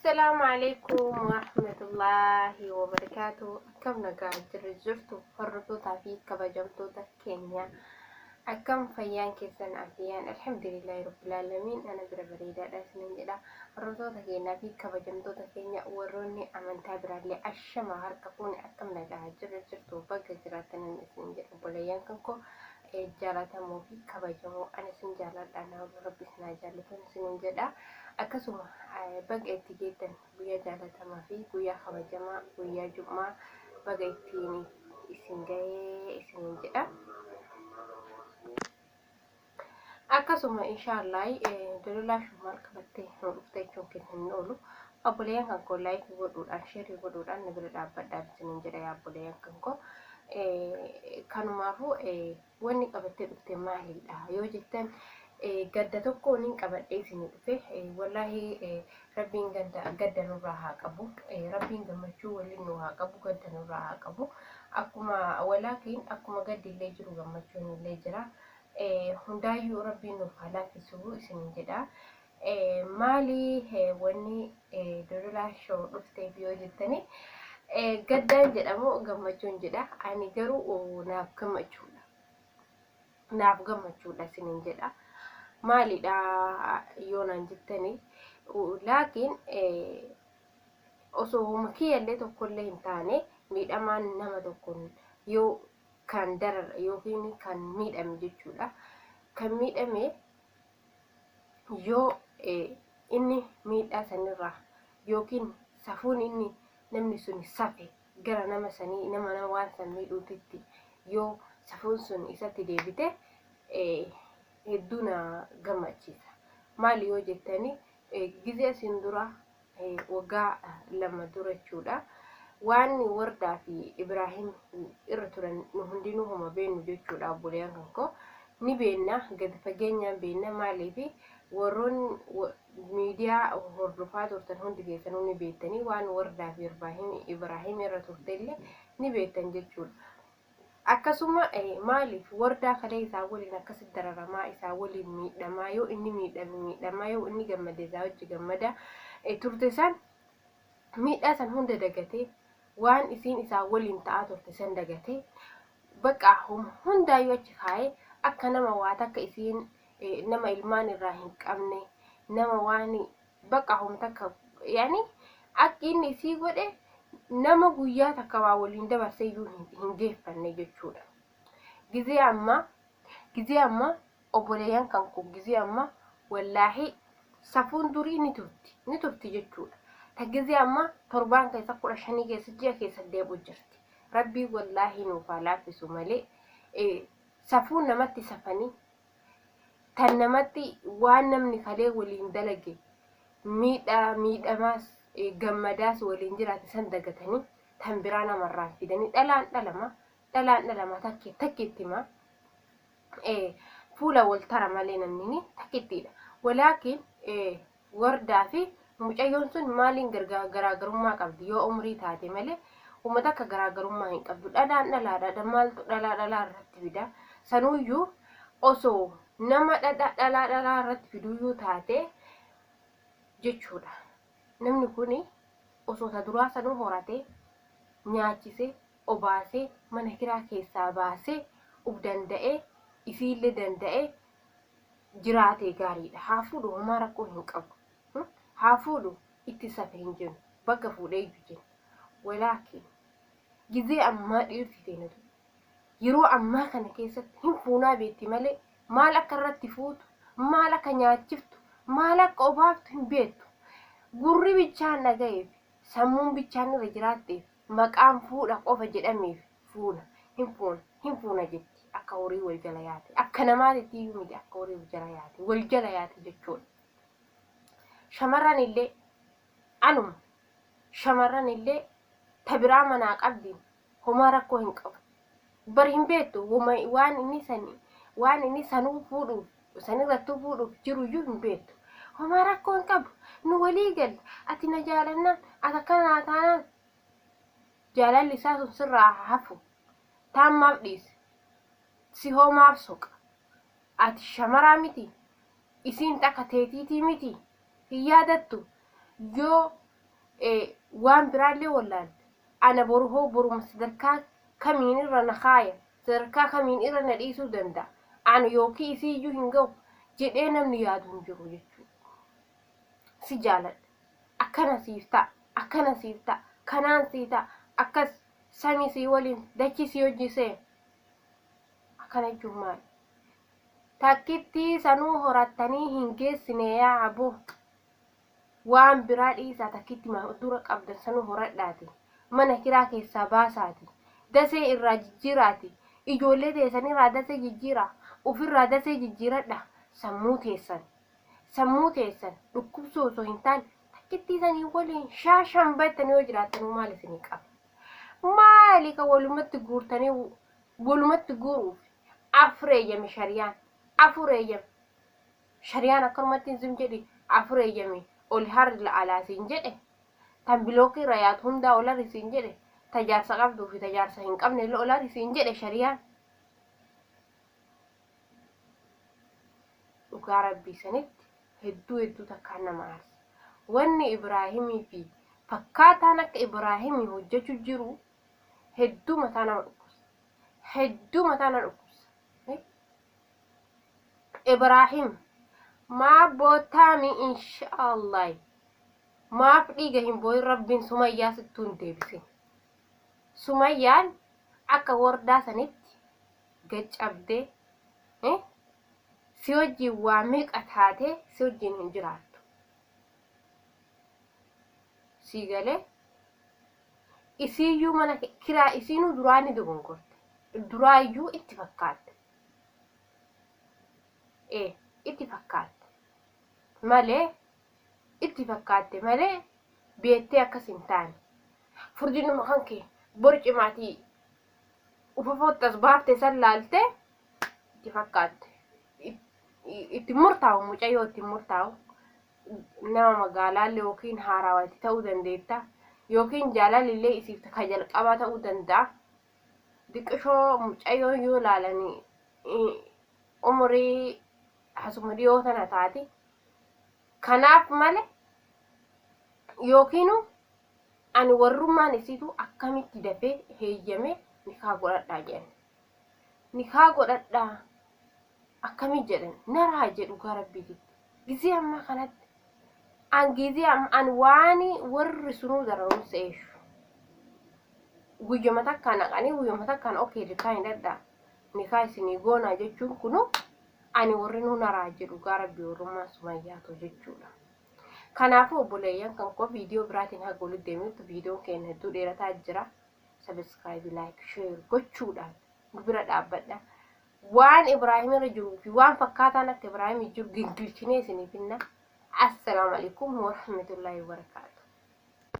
السلام عليكم ورحمة الله وبركاته. كم نقاعد جرجرتو فرطو تعفيد كبجمتو تكينيا أكم فيان كيسن عفيان الحمد لله رب العالمين. أنا بريدة لسنين جدا فرطو تكينا في كبجمتو تكينيا وروني أمن تابر لي أشما هركفوني أكم نقاعد جرجرتو بقى جراتنا نسنين جدا بوليان كنكو جالتمو في كبجمو أنا سنجالت أنا ربي سنجالتو نسنين جدا akkasuma baga itti geettan guyyaa jaalatamaa fi guyyaa kabajamaa guyyaa jummaa baga ittiin isin gahee isin jedha. Akkasuma inshallah dololaa shumaal qabattee nu dhuftee jechuun kennan oolu obboleeyyan kan koo laayikii godhuudhaan sheerii godhuudhaan na bira dhaabbadhaa isin jedha. Yaa obboleeyyan kan koo kanumaafuu wanni qabattee dhufte maalidha yoo jettan gadda tokko nin qabadhee isin dhufe wallahi rabbiin gadda nurraa haa qabu, rabbiin gammachuu waliin nu haa qabu, gadda nurraa haa qabu. Akkuma walaakiin akkuma gaddi illee jiru gammachuun illee jira. Hundaayyuu rabbiin nuuf haa laaffisu isin jedha. Maali wanni dololaa shoo dhufteef yoo jettani gaddaan jedhamu gammachuun jedha. Ani garuu naaf gammachuudha isin jedha. Maalidha yoonaan jettanii laakiin osoo makiyallee tokkollee hin taane miidhamaan nama tokkoon yoo kan darara yookiin kan miidhame jechuudha. Kan miidhame yoo inni miidhaa sanirraa yookiin safuun inni namni sun safe gara nama sanii nama waan san miidhuutitti yoo safuun sun isatti deebite hedduu na gammachiisa. Maali yoo jettanii gizee isin dura waggaa lama dura jechuudha waan Wardaa fi Ibraahim irra turan nu hundinuu homa beenu jechuudha. Obboleeyyan kan koo ni beenna gadi fageenyaan beenna. Maaliif warroon miidiyaa hordofaa turtan hundi keessanuu ni beektanii waan Wardaa fi Ibraahim irra turtellee ni beektan jechuudha. Akkasuma maaliif Wardaa kalee isaa waliin akkasitti dararamaa isaa waliin miidhamaa yoo inni miidhamaa yoo inni gammade isaa wajji gammada turte san miidhaa san hunda dagatee waan isiin isaa waliin ta'aa turte san dagatee bakka hundaayyuu achi kaa'ee akka nama waa takka isiin nama ilmaan irraa hin qabne nama waan bakka takka yaani akka inni isii godhe nama guyyaa takka waa waliin dabarsee iyyuu hin geeffanne jechuudha. Gizee amma obboleeyyan kan koo gizee amma wallaahi safuun durii ni turti jechuudha. Ta gizee amma torbaan keessa 15 keessa ji'a keessa deebi'u jirti. Rabbii wallaahi nuuf haa laaffisu malee safuun namatti safanii tan namatti waan namni kalee waliin dalage miidhamaas gammadaas waliin jiraate san dagatanii tan biraa namarraan fidanii dhalaan dhalama takkittima fuula wal tara malee namni takkittiidha. Walaakiin Wardaa fi mucayyoon sun maaliin garaagarummaa qabdi yoo umrii taate malee uummata akka garaagarummaa hin qabdu. Dhalaan dhalaadha maaltu dhalaa irratti fida sanuuyyuu osoo nama dhalaa irratti fiduyyuu taate jechuudha. Namni kuni osoo ta duraa sanuu horatee nyaachisee obaasee mana kiraa keessaa baasee uf danda'ee isiillee danda'ee jiraate gaariidha. Haa fuudhu homaa rakkoo hin qabu. Haa fuudhu itti safe hin jiru bakka fuudhee iyyuu jiru. Walaakiin gizee ammaa dhiirti teenatu yeroo ammaa kana keessatti hin fuunaa beetti malee maal akka irratti fuutu maal akka nyaachiftu maal akka obaaftu hin beektu. Gurri bichaan dhagayeef sammuun bichaan irra jiraatteef maqaan fuudha qofa jedhameef hin fuuna jetti. Akka horii wal jala yaate akka namaatitti iyyuu miti akka horii wal jala yaate jechuudha. Shamarran illee anuma shamarran illee ta biraa manaa qabdiin homaa rakkoo hin qabu. Bari hin beektu waan inni sanuu fuudhuuf sanirrattuu fuudhuuf jiru iyyuu hin beektu. Homaa rakkoo hin qabu. Nu walii gal ati na jaalannaan ati akkanaa taanaan jaalalli isaa sun sirraa hafu taammaaf dhiise si homaaf soqa. Ati shamaraa miti isiin takka teetiitii miti hin yaadattu yoo waan biraallee wallaalte ana boru sadarkaa kamiin irra na kaaya sadarkaa kamiin irra na dhiisuu danda'a ana yookiin isiiyyuu hin ga'u jedhee namni yaadu hin jiru jechuudha. Si jaaladha akkana siif ta'a kanaan sii ta'a akkas samii sii waliin dachii sii hojjisee akkana jechuun maali? Takkitti sanuu horattanii hin geessine yaa aboo. Waan biraa dhiisaa takkitti dura qabdan sanuu horadhaati. Mana kiraa keessaa baasaati. Dasee irraa jijjiiraati. Ijoollee teessan irraa dasee jijjiiraa. Ofirraa dasee jijjiiradha. Sammuu teessan dhukkubsuu osoo hin taane takkitti sanii waliin shaashan battanii yoo jiraattanuu maal isinii qaba? Maali kan walumatti guurtanii walumatti guuruuf afureeyyame shariyaan. Shariyaan akkanumatti hin jedhi afureeyyame. Ol harri alaasiin jedhe tan bilookii irra yaatu hundaa ol harrisiin jedhe tajaarsa qabduu fi tajaarsa hin qabne ol harrisiin jedhe shariyaan. Dhugaa rabbii sanitti hedduu takkaan nama aarsa. Wanni Ibraahimii fi fakkaataan akka Ibraahimii hojjechuu jiru hedduu mataa nama dhukkubsa. Ibraahim ما بوتامي إن شاء الله ما في جهين بوي ربين سمية ستون ديبسي سمية أكا وردا سنت جج أبدي سيوجي واميك أتهاتي سيوجي ننجرات سيغالي إسيو منا كرا إسينو دراني دوغن كورت درايو اتفاقات اتفاقات malee itti fakkaatte malee beettee akkas hin taane furdinuma kan kee borcimaatii ufafoottas baaftee san laaltee itti fakkaatte itti murtaa'u mucayyoo itti murtaa'u nama magaalaallee yookiin haaraawatti ta'uu dandeetta yookiin jaalalillee isiif ka jalqabaa ta'uu danda'a. Diqishoo mucayyoo yoo laalanii umurii hasuma dhiyoo tana taate kanaaf malee yookiinu ani warrummaan isiitu akkamitti dafee heeyyame nikaa godhadhaa jedhan. Nikaa godhadhaa akkamii jedhan naraa jedhu gara rabbiititti. Gizii ammaa kanatti an waani warri sunuu dararuun se'eeshu. Guyyama takkaan naqanii guyyama takkaan okee nikaa hin dadhaa. Nikaa isinii goonaa jechuun kunu ani warri nu naraa jedhu gara rabbii warrummaa sumayyaatu jechuudha. Kanaafuu obboleeyyan kan koo viidiyoo biraatiin haga walitti deemuutti viidiyoon keenya hedduu dheerataa jira. Subscribe, like, share gochuudhaan nu bira dhaabbadha. Waan Ibraahim irra jiruu fi waan fakkaataan akka Ibraahim jiru gingilchinee isiniif hinna. Assalaamu alaikum warahmatullahi wabarakatuh.